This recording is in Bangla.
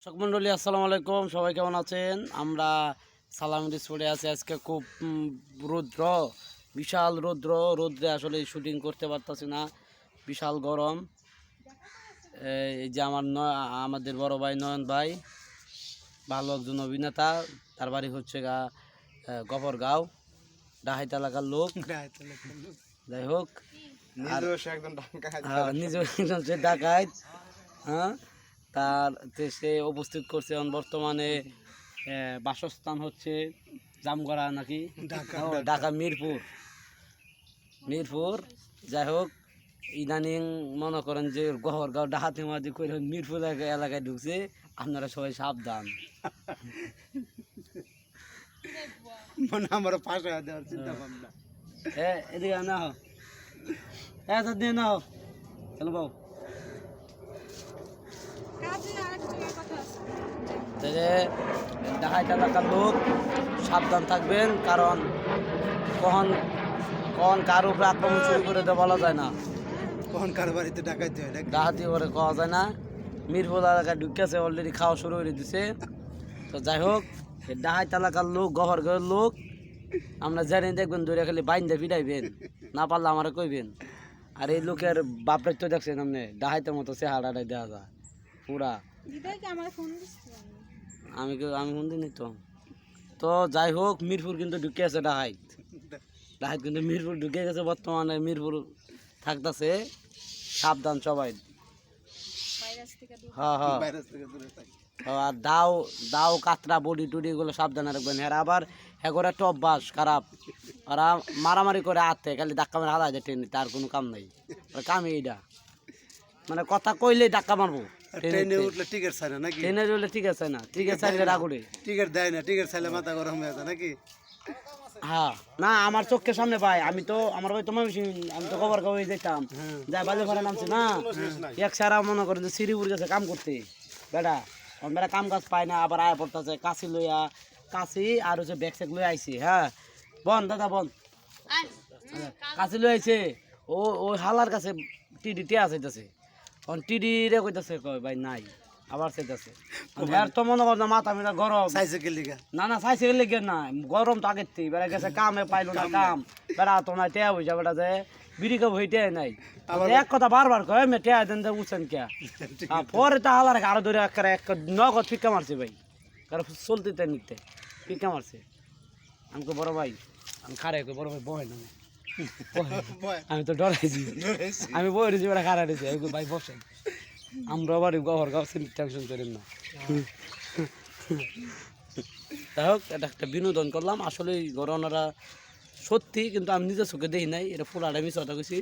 দর্শক মন্ডলী আসসালামু আলাইকুম, সবাই কেমন আছেন? আমরা সালামিরি স্পটে আছি। আজকে খুব রৌদ্র, বিশাল রৌদ্রে আসলে শুটিং করতে পারতেছি না, বিশাল গরম। এই যে আমাদের বড় ভাই নয়ন ভাই, ভালো একজন অভিনেতা, তার বাড়ি হচ্ছে গফরগাঁও, ডাহাইত এলাকার লোক। যাই হোক, নিজেও একজন ডাকাইত। হ্যাঁ, তার সে উপস্থিত করছে। বর্তমানে বাসস্থান হচ্ছে জামগড়া নাকি ঢাকা মিরপুর। যাই হোক, ইদানিং মনে করেন যে গফরগাঁও ডাহাতি মাঝি করে মিরপুর এলাকায় ঢুকছে। আপনারা সবাই সাবধান। আমার পাশে দেওয়ার চিন্তা ভাবনা। এদিকে না হোক, দিয়ে না হোক, চলো বাবু। ডাকাইত এলাকার লোক সাবধান থাকবেন, কারণ কখন কার উপরে আক্রমণ শুরু করে দেওয়া বলা যায় না, কখন কার বাড়িতে ডাকাইতে হয় ডাকাতি করে খাওয়া যায় না। মিরপুর এলাকায় ঢুকেছে, অলরেডি খাওয়া শুরু করে দিছে। তো যাই হোক, ডাকাইত এলাকার লোক, গফরগাঁওয়ের লোক, আমরা জানি দেখবেন ধরে খালি বাইন্দে পিটাইবেন, না পারলে আমারে কইবেন। আর এই লোকের বাপরে তো দেখছেন আপনি, ডাহাইতের মতো চেহারাটাই দেওয়া যায় পুরা। আমি ফোন দিই তো যাই হোক, মিরপুর কিন্তু ঢুকে আছে ডাহাইত কিন্তু মিরপুর ঢুকে গেছে। বর্তমানে মিরপুর থাকতেছে, সাবধান সবাই। আর দাও কাতরা বডি টুডি এগুলো সাবধানে রাখবেন। হ্যাঁ, আবার এগোর একটা অভ্যাস খারাপ, ওরা মারামারি করে আতে খালি ধাক্কা মারে হারা যায় ট্রেনে, তার কোনো কাম নাই। কামই এইটা, মানে কথা কইলে ধাক্কা মারবো। ট্রেনে উঠলে টিকিট চাই না নাকি? ট্রেনে উঠলে টিকিট চাই না, টিকিট চাইলে রাগুড়ে টিকিট দেয় না, টিকিট চাইলে মাথা গরম হয়ে যায় নাকি? হ্যাঁ, না আমার চোখের সামনে ভাই, আমি তো আমার ভাই তোমার আমি তো গফরগাঁও যেতাম, যাই বাজে ভাড়া নামছি না। এক সারা মনে করেন যে শ্রীপুর গেছে কাম করতে, বেটা বেটা কাম কাজ পায় না, আবার আয়া পড়তেছে কাশি আর হচ্ছে ব্যাগ স্যাগ লই আইছি। হ্যাঁ বন দাদা বন, কাশি লই আইছে। ওই হালার কাছে টিডি টিয়া চাইতেছে, টিডি রে কইতেছে, কয় ভাই নাই, আবার চাইতেছে। আর তো মনে কর না মাথা মিটা গরম, না চাইছে গেলে না, গরম তো আগের থেকে বেড়া গেছে, কামে পাইলো না, কাম বেড়া তো নাই, টেয়া হয়েছে বেড়া যে বিড়ি কাপ হইতে নাই। এক কথা বারবার কয় মে টেয়া দেন উঠছেন কে, পরে তো হালার আরো ধরে এক নগদ ফিক্কা মারছে ভাই, কারণ চলতে নিতে ফিক্কা মারছে। আমাকে বড় ভাই, আমি খারে বড় ভাই বহে না, আমি তো ডরাইছি, আমি বই রয়েছি বেড়া খারা রয়েছি ভাই বসে। আমরা আবার গফরগাঁও টেনশন করেন না। যাই হোক, এটা একটা বিনোদন করলাম। আসলে ঘটনাটা সত্যি, কিন্তু আমি নিজের চোখে দেখি নাই, এটা পুরাটা মিস কথা কইছি।